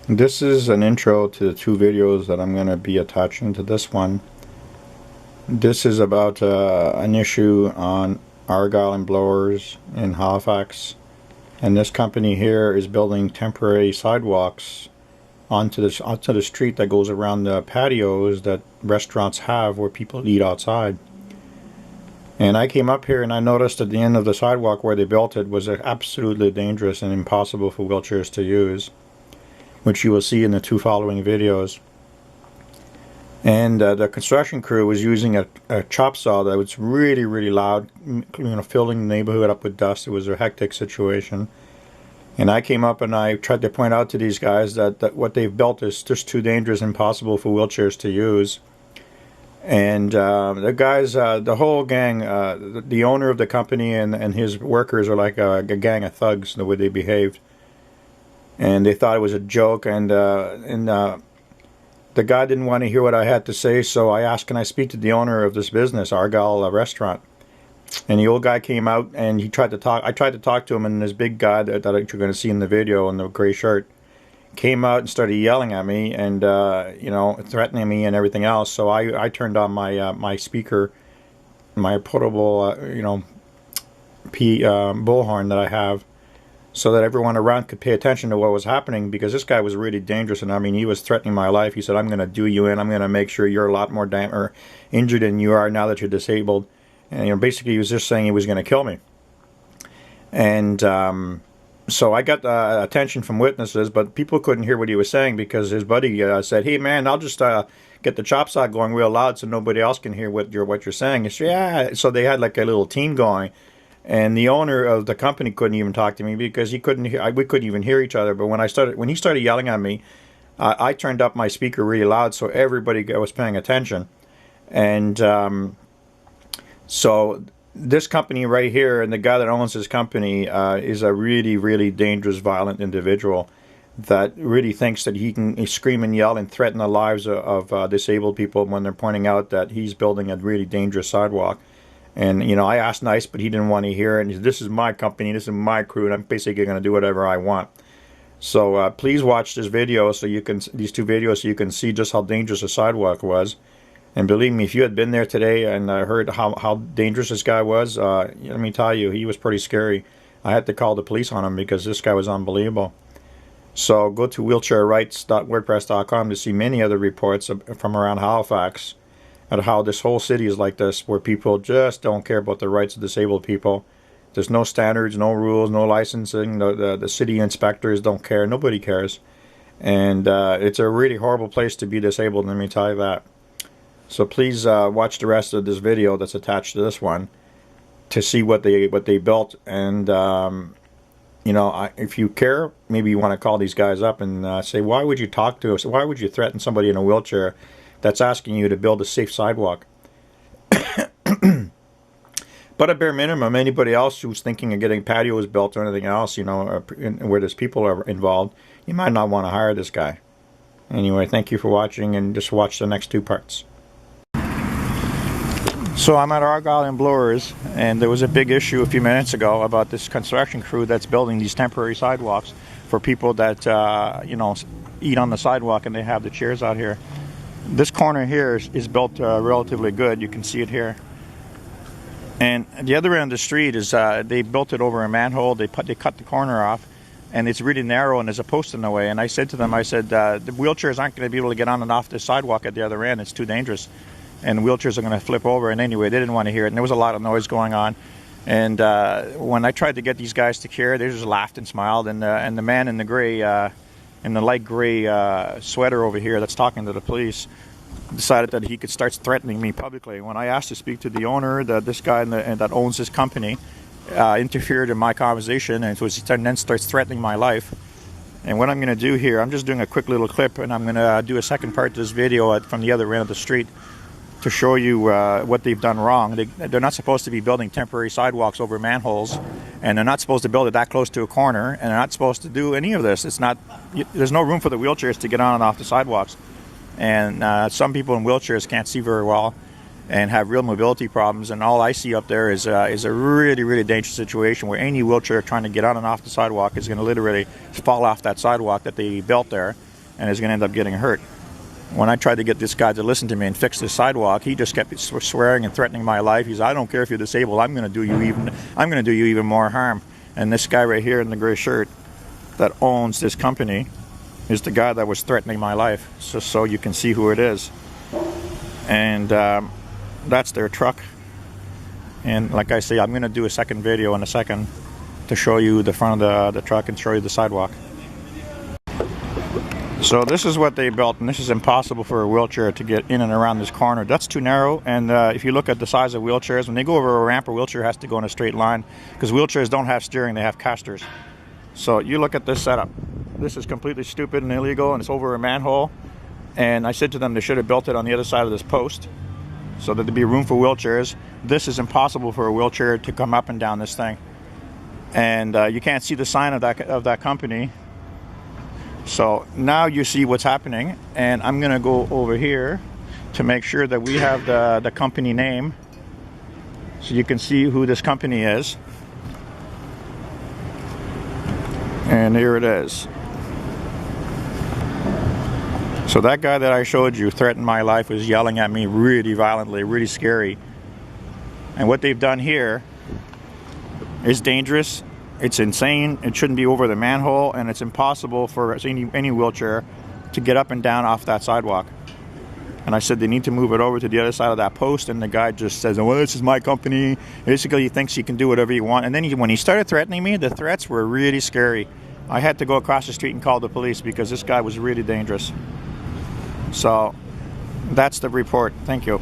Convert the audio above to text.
This is an intro to the two videos that I'm going to be attaching to this one. This is about an issue on Argyle and Blowers in Halifax, and this company here is building temporary sidewalks onto the street that goes around the patios that restaurants have where people eat outside. And I came up here and I noticed at the end of the sidewalk where they built it was absolutely dangerous and impossible for wheelchairs to use, which you will see in the two following videos. And the construction crew was using a chop saw that was really loud, filling the neighborhood up with dust. It was a hectic situation. And I came up and I tried to point out to these guys that what they've built is just too dangerous and impossible for wheelchairs to use. And the guys, the whole gang, the owner of the company and his workers are like a gang of thugs, the way they behaved. And they thought it was a joke, and the guy didn't want to hear what I had to say, so I asked, can I speak to the owner of this business, Argyle Restaurant? And the old guy came out, and he tried to talk. I tried to talk to him, and this big guy that you're going to see in the video in the gray shirt came out and started yelling at me and threatening me and everything else. So I turned on my my speaker, my portable bullhorn that I have, so that everyone around could pay attention to what was happening, because this guy was really dangerous. And I mean, he was threatening my life. He said, I'm going to do you in. I'm going to make sure you're a lot more injured than you are now that you're disabled. And basically he was just saying he was going to kill me. And so I got attention from witnesses, but people couldn't hear what he was saying because his buddy said, hey man, I'll just get the chop saw going real loud so nobody else can hear what you're saying. He said, yeah. So they had like a little team going. And the owner of the company couldn't even talk to me because he couldn't hear, we couldn't even hear each other. But when he started yelling at me, I turned up my speaker really loud so everybody was paying attention. And so this company right here, and the guy that owns this company is a really dangerous, violent individual that really thinks that he can scream and yell and threaten the lives of disabled people when they're pointing out that he's building a really dangerous sidewalk. And, I asked nice, but he didn't want to hear it. And he said, this is my company, this is my crew, and I'm basically going to do whatever I want. So please watch this video, these two videos, so you can see just how dangerous the sidewalk was. And believe me, if you had been there today and heard how dangerous this guy was, let me tell you, he was pretty scary. I had to call the police on him because this guy was unbelievable. So go to wheelchairrights.wordpress.com to see many other reports from around Halifax at how this whole city is like this, where people just don't care about the rights of disabled people. There's no standards, no rules, no licensing. The city inspectors don't care. Nobody cares. And it's a really horrible place to be disabled, let me tell you that. So please watch the rest of this video that's attached to this one to see what they built. And if you care, maybe you want to call these guys up and say, why would you talk to us? Why would you threaten somebody in a wheelchair that's asking you to build a safe sidewalk? But at bare minimum, anybody else who's thinking of getting patios built or anything else, where there's people are involved, you might not want to hire this guy. Anyway, thank you for watching, and just watch the next two parts. So I'm at Argyle and Blowers, and there was a big issue a few minutes ago about this construction crew that's building these temporary sidewalks for people that eat on the sidewalk, and they have the chairs out here. This corner here is built relatively good. You can see it here. And the other end of the street is they built it over a manhole. They cut the corner off, and it's really narrow, and there's a post in the way. And I said to them, the wheelchairs aren't going to be able to get on and off the sidewalk at the other end. It's too dangerous, and wheelchairs are going to flip over. And anyway, they didn't want to hear it, and there was a lot of noise going on. And when I tried to get these guys to care, they just laughed and smiled. And the man in the gray, in the light gray sweater over here that's talking to the police, decided that he could start threatening me publicly. When I asked to speak to the owner, this guy that owns this company interfered in my conversation, and then starts threatening my life. And what I'm going to do here, I'm just doing a quick little clip, and I'm going to do a second part to this video from the other end of the street to show you what they've done wrong. They're not supposed to be building temporary sidewalks over manholes, and they're not supposed to build it that close to a corner, and they're not supposed to do any of this. There's no room for the wheelchairs to get on and off the sidewalks. And some people in wheelchairs can't see very well and have real mobility problems, and all I see up there is a really dangerous situation where any wheelchair trying to get on and off the sidewalk is going to literally fall off that sidewalk that they built there. and is going to end up getting hurt. When I tried to get this guy to listen to me and fix the sidewalk, he just kept swearing and threatening my life. He's, I don't care if you're disabled, I'm going to do you even more harm. And this guy right here in the gray shirt that owns this company is the guy that was threatening my life, so you can see who it is. And that's their truck. And like I say, I'm going to do a second video in a second to show you the front of the truck and show you the sidewalk. So this is what they built, and this is impossible for a wheelchair to get in and around this corner. That's too narrow, and if you look at the size of wheelchairs, when they go over a ramp, a wheelchair has to go in a straight line, because wheelchairs don't have steering, they have casters. So you look at this setup. This is completely stupid and illegal, and it's over a manhole. And I said to them they should have built it on the other side of this post so that there'd be room for wheelchairs. This is impossible for a wheelchair to come up and down this thing. And you can't see the sign of that company. So now you see what's happening, and I'm gonna go over here to make sure that we have the company name so you can see who this company is. And here it is. So that guy that I showed you threatened my life, was yelling at me really violently, really scary. And what they've done here is dangerous. It's insane. It shouldn't be over the manhole, and it's impossible for any wheelchair to get up and down off that sidewalk. And I said they need to move it over to the other side of that post, and the guy just says, well, this is my company. Basically, he thinks he can do whatever he wants. And then when he started threatening me, the threats were really scary. I had to go across the street and call the police because this guy was really dangerous. So that's the report. Thank you.